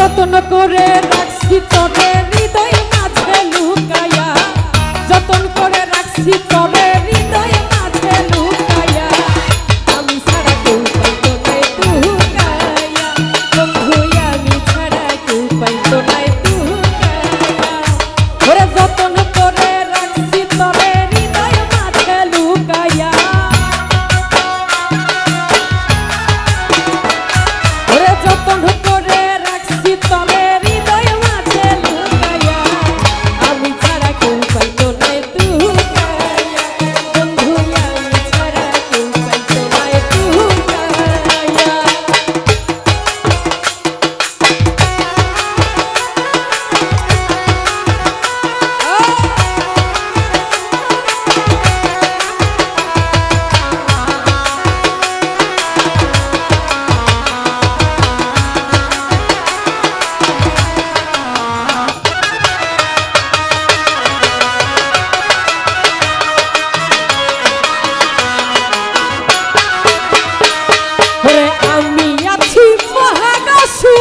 যতন করে রাখছি তবে হৃদয় মাঝে লুকায়া, যতন করে রাখছি তবে হৃদয় মাঝে লুকায়া, আমি ছাড়া কেউ পাইতো নাই তুকায়া, বন্ধু আমি ছাড়া কেউ পাইতো নাই তুকায়া। ওরে যতন করে রাখছি তবে হৃদয় মাঝে লুকায়া, ওরে যতন করে রাখছি তবে হৃদয় মাঝে লুকায়া, আমি ছাড়া কেউ পাইতো নাই তুকায়া, বন্ধু আমি ছাড়া কেউ পাইতো নাই তুকায়া। ওরে আমি আছি মহাকাশে,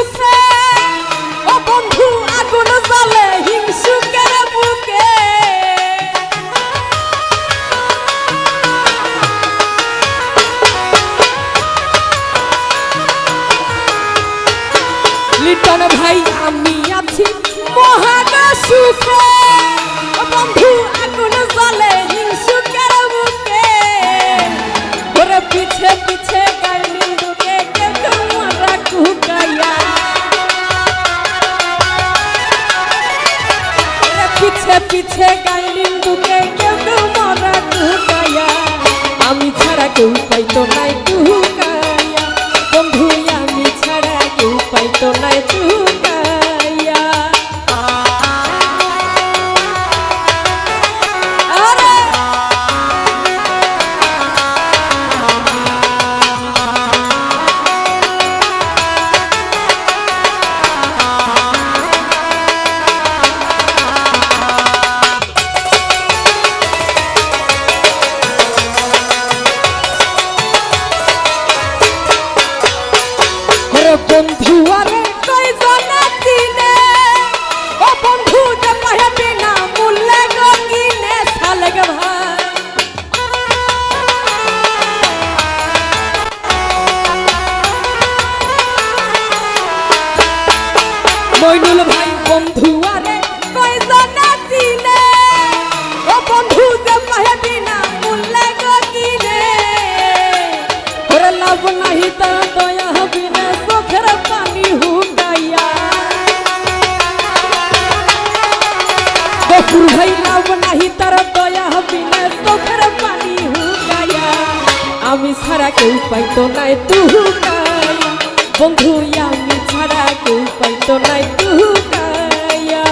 ও বন্ধু আগুন জ্বলে হিংসুকের বুকে, লিটন ভাই আমি আছি মহাকাশে, ও বন্ধু আগুন জ্বলে হিংসুকের বুকে, ওরে পিছে পিছে গাইলি বুকে কেউ তোমারা কুকায়া, ওরে পিছে পিছে গাইলি বুকে কেউ তোমারা কুকায়া, আমি ছাড়া কেউ পাইতো নাই তুকায়া, বন্ধু আমি ছাড়া কেউ পাইতো নাই তুকায়া। আরে বন্ধু আরে কয়জন চিনে, ও বন্ধু যে কহে বিনা মূল্যে গিনে সালেগ ভাই, মইনুল ভাই বন্ধু আরে কয়জন চিনে, ও বন্ধু যে কহে বিনা মূল্যে গিনে, ওরে লাভ নাহি তা দয়া হবে না চোখের পানি হুদাইয়া, বকুর ভাই লাভ নাহি তার দয়া হবে না চোখের পানি হুদাইয়া, আমি ছাড়া কেউ পাইতো নাই তুকায়া, বন্ধু আমি ছাড়া কেউ পাইতো নাই তুকায়া।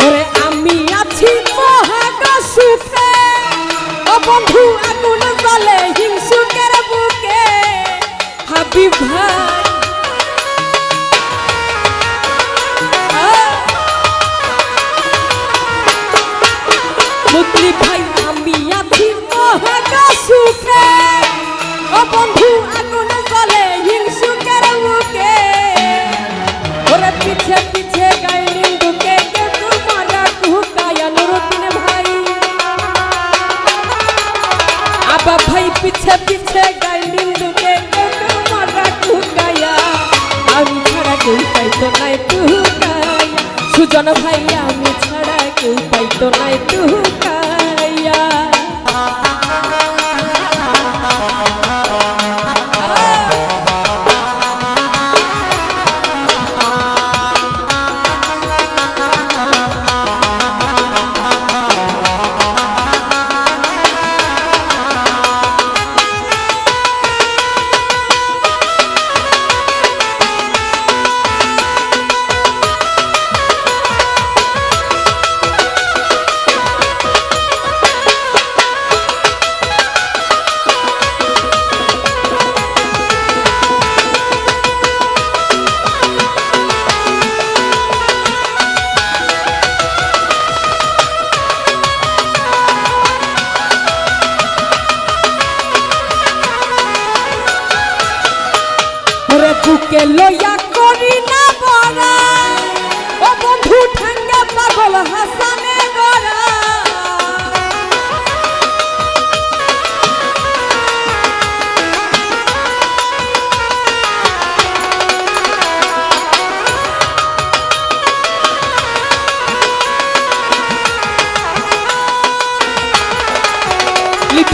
ওরে আমি আছি মহাকাশে, ও বন্ধু আগুন জ্বলে হিংসুকের বুকে, হাবিব ভাই মুতলি ভাই আমি আছি মহাকাশে, ও বন্ধু আগুন জ্বলে হিংসুকের বুকে, ওরে পিছে পিছে গাইলি বুকে কেউ তোমারা কুকায়া, নুরুদ্দিন ভাই আবা ভাই পিছে পিছে গাইলি বুকে কেউ তোমারা কুকায়া, আমি ছাড়া কেউ পাইতো নাই তুকায়া, সুজন ভাই আমি ছাড়া কেউ পাইতো নাই তুকায়া।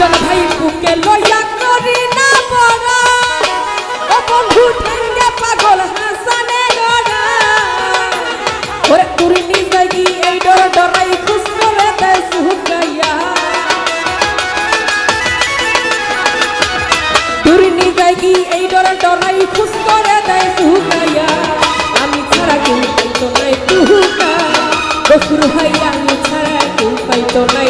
দুজন ভাই বুকে লইয়া করি না বড় ও বন্ধু ঠেঙ্গে পাগল হাসানে গড়া ওরে তুরি নিজে কি এই ডর ডরাই খুশ করে দে সুকাইয়া তুরি নিজে কি এই ডর ডরাই খুশ করে দে সুকাইয়া আমি ছাড়া কেউ পাইতো নাই তুহুকা বসুর ভাই আমি ছাড়া কেউ পাইতো নাই